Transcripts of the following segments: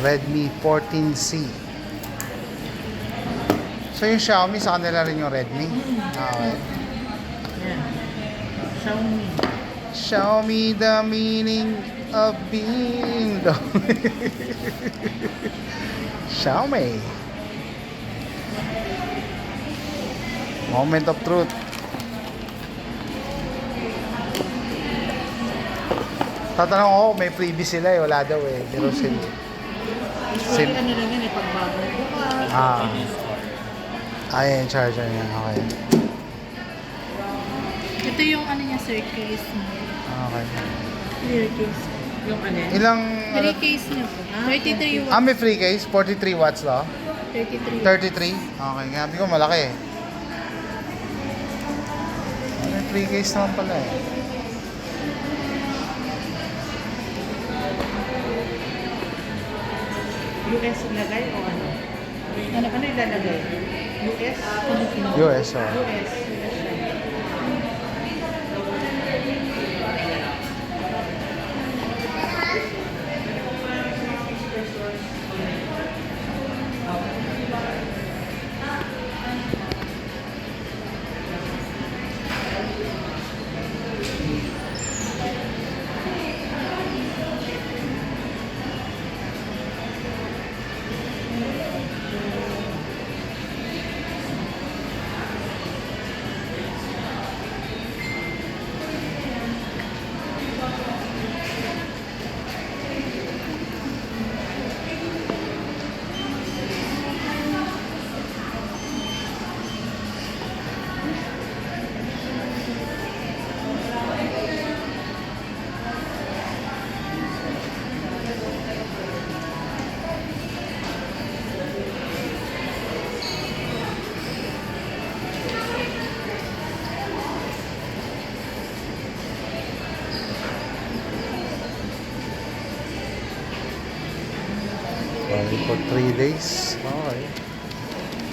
Redmi 14C. So yung Xiaomi, sa kanila rin yung Redmi? Okay. Yan. Xiaomi. Xiaomi, the meaning of being the Xiaomi. Moment of truth. Tatanong ako, may freebie sila eh. Wala daw eh. Pero sila. Usually ano lang yan eh, pag bagong bukas. Ayan, charger niya. Okay. Ito yung ano niya, sir, case niya. Okay. Clear case. Yung ano yan? Ilang... Free case niya po. 33 watts. may free case? 43 watts lang? 33. 33? Okay, gabi ko malaki eh. May free case naman pala eh. US ilagay o ano? Ano ilalagay? US? US, oh. US. Okay, for 3 days. Okay.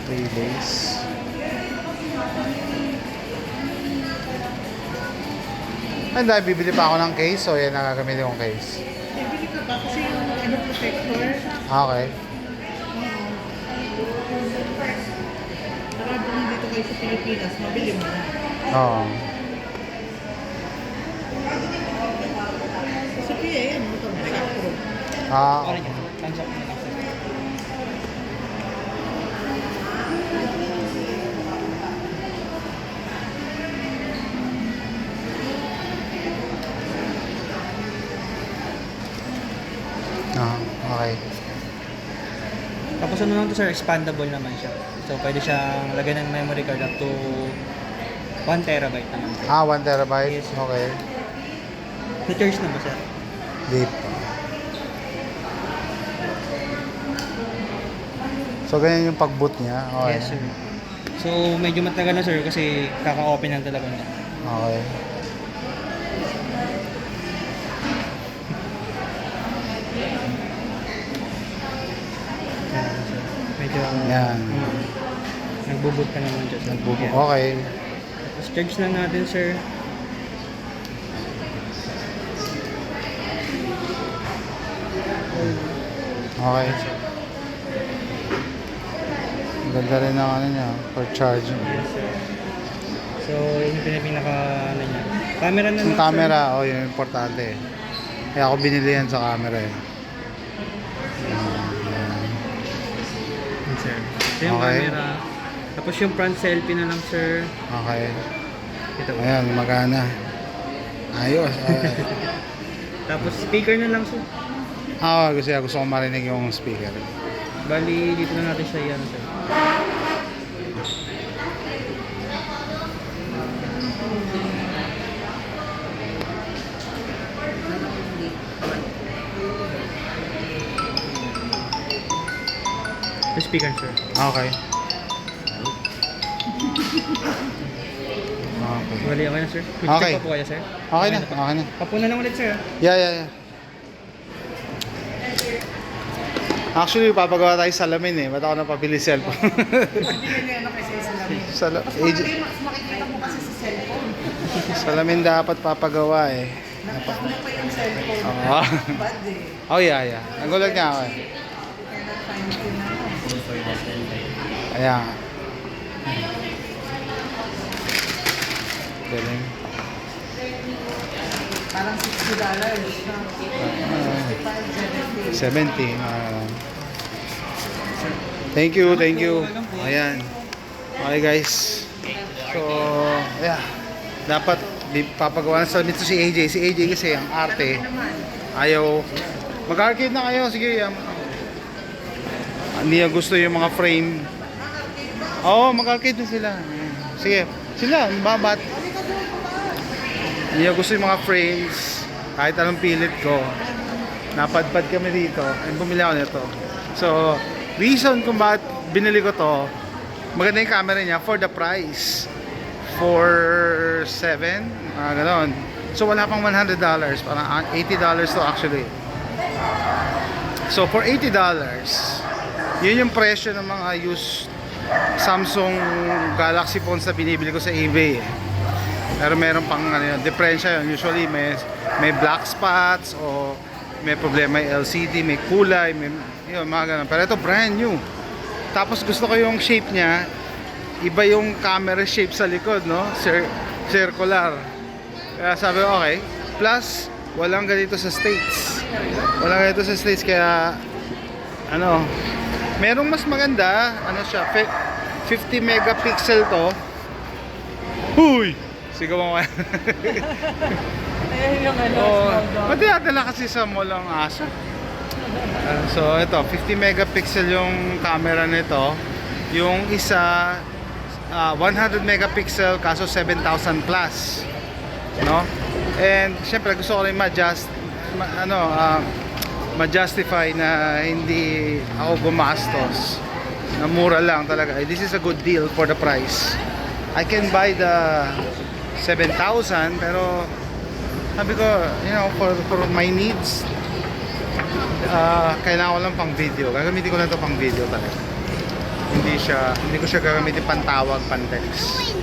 3 days. Ay, dahil bibili pa ako ng case, so yan nagagamit yung case. Bibili ka ba? Kasi yung ano protector, Okay. nakabili dito kayo sa Pilipinas, mabili mo na. Oo. Sa PA, yan, ito, sakto. Ah, okay. Tapos ano lang to sir, expandable naman siya. So pwede siyang lagyan ng memory card up to 1 terabyte naman. Sir. 1 terabyte? Yes, sir. Okay. Na-charge na ba sir? Deep. So, ganyan yung pag-boot niya? Okay. Yes sir. So medyo matagal na sir kasi kaka-open lang talaga niya. Okay. Yan, sir. Medyo Yan. nagbo-boot ka naman dyan sir. Yan. Okay. Tapos charge na natin sir. Okay. Ang ganda rin ng ano niya, for charging. Yes sir. So yun yung pinaka ano niya. Camera na Yung lang camera, yung importante eh. Kaya ako binili yan sa camera eh. sir. Yun, sir. Ito yung Okay. camera. Tapos yung front selfie na lang sir. Okay. Ito. Ayan, magana. Ayos. Tapos speaker na lang sir. Gusto ko marinig yung speaker. Bali, dito na natin siya yan sir. Yung speaker sir. Okay. Okay. Bali, okay na sir. Quick Okay. check pa po kayo sir. Okay na, po. okay na. Papo na lang ulit sir. Yeah. Actually, papagawa tayo salamin eh. Ba't ako napabili cellphone? Hindi ganyan ano kasi sa lamin. Makikita mo kasi sa cellphone. Salamin dapat papagawa eh. Nauna pa yung cellphone. Oo. Bad eh. Oh, yeah. Nagulat nga ako eh. Ayan. Galing. Parang $60. 70. Thank you, thank you. Ayan. Okay guys. So, yeah. Dapat papagawa na sa nito si AJ. Si AJ kasi ang arte. Ayaw. Mag-arcade na kayo. Sige. Hindi niya gusto yung mga frame. Oo, mag-arcade na sila. Sige. Sila, babat. Hindi niya gusto yung mga frames. Kahit anong pilit ko. Napadpad kami dito. And bumili ako nito. So, reason kung bakit binili ko to, maganda yung camera niya for the price. For 7, ganon. So wala pang $100, parang $80 to actually. So for $80, yun yung presyo ng mga used Samsung Galaxy phones na binibili ko sa eBay. Pero meron pang diferensya yun. Usually may black spots o may problema yung LCD, may kulay, may yun, mga ganun. Pero ito brand new. Tapos gusto ko yung shape niya, iba yung camera shape sa likod, no? Circular. Kaya sabi ko, okay. Plus, walang ganito sa States. Walang ganito sa States, kaya ano, merong mas maganda, ano siya, 50 megapixel to. Huy! Sigaw mo. Ayan yung ano, Pati adala kasi sa mall ang aso. So ito, 50 megapixel yung camera nito. Yung isa 100 megapixel kaso 7,000 plus. No? And syempre gusto ko rin ma-justify na hindi ako gumastos. Na mura lang talaga. This is a good deal for the price. I can buy the 7,000 pero sabi ko, you know, for my needs, kailangan ko lang pang video. Gagamitin ko lang ito pang video talaga. Hindi ko siya gagamitin pang tawag, pang text.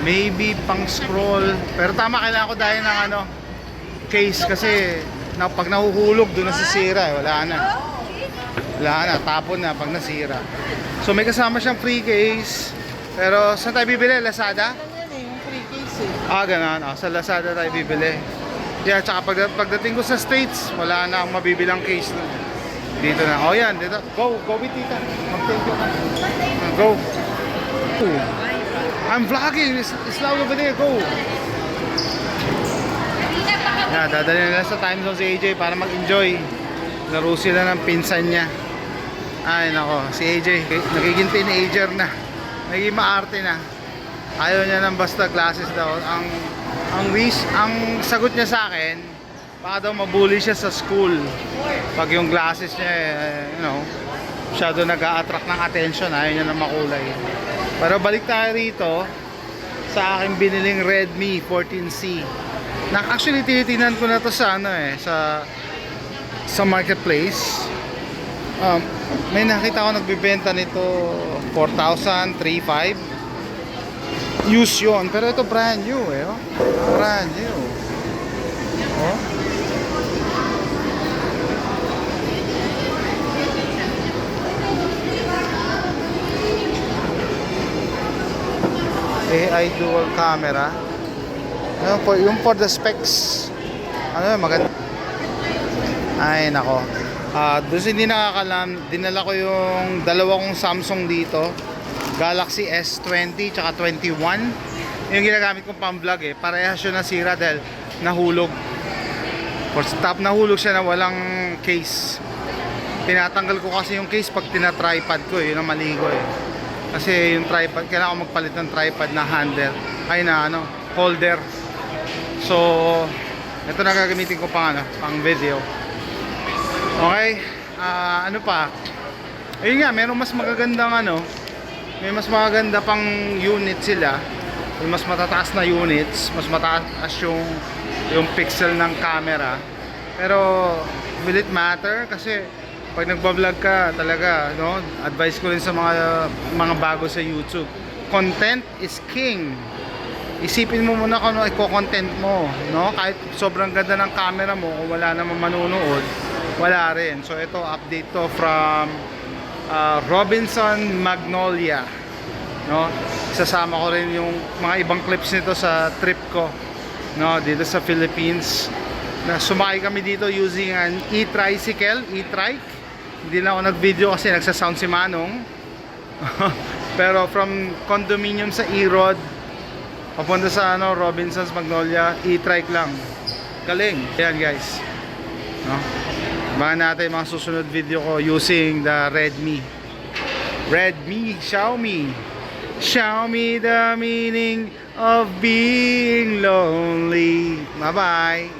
Maybe pang scroll. Pero tama, kailangan ko dahil ng case kasi pag nahuhulog doon na sisira, wala na, tapon na pag nasira. So may kasama siyang free case. Pero saan tayo bibili? Lazada? yung free case eh. Ganun. Sa Lazada tayo bibili. Yeah, tsaka pagdating ko sa States, wala na akong mabibilang case na. Dito na. Yan, dito. Go with tita. Mag-take you. Go. I'm vlogging. It's loud over there. Go. Yeah, dadalhin nila sa time zone si AJ para mag-enjoy. Laro sila ng pinsan niya. Ay, nako. Si AJ, nagiging teenager na. Nagiging maarte na. Ayaw niya ng basta classes daw. Ang sagot niya sa akin, baka daw mabully siya sa school. Pag yung glasses niya, masyado nag-a-attract ng attention. Ayaw niya na makulay. Pero balik tayo rito sa aking biniling Redmi 14C. Actually, tinitingnan ko na to sa sa marketplace. May nakita ko nagbebenta nito 4,000, 3,500. Use yun, pero ito brand new brand new. AI dual camera. Yung for the specs, maganda. Ay nako. Doon hindi nakakalam, dinala ko yung dalawa kong Samsung dito, Galaxy S20 tsaka 21. Yung ginagamit kong pang vlog parehas yun nasira dahil nahulog. Nahulog siya na walang case. Tinatanggal ko kasi yung case pag tina-tripod ko, yun ang mali ko Kasi yung tripod, kailangan ko magpalit ng tripod na handle, holder. So, ito na gagamitin ko pang video. Okay, ano pa? Ayun nga, meron mas magagandang may mas magaganda pang unit sila. May mas matataas na units, mas mataas yung pixel ng camera. Pero will it matter? Kasi pag nagba-vlog ka talaga, advice ko rin sa mga bago sa YouTube. Content is king. Isipin mo muna kung ano i-content mo, Kahit sobrang ganda ng camera mo, kung wala namang manunood, wala rin. So ito, update to from Robinson Magnolia, no? Isasama ko rin yung mga ibang clips nito sa trip ko, no, dito sa Philippines. Na sumakay kami dito using an e-tricycle, e-trike. Hindi na ako nag-video kasi nagsa-sound si Manong. Pero from condominium sa E-Road papunta sa Robinson's Magnolia, e-trike lang. Galing. Ayan guys, no? Abangan natin yung mga susunod video ko using the Redmi. Xiaomi. Xiaomi, the meaning of being lonely. Bye-bye.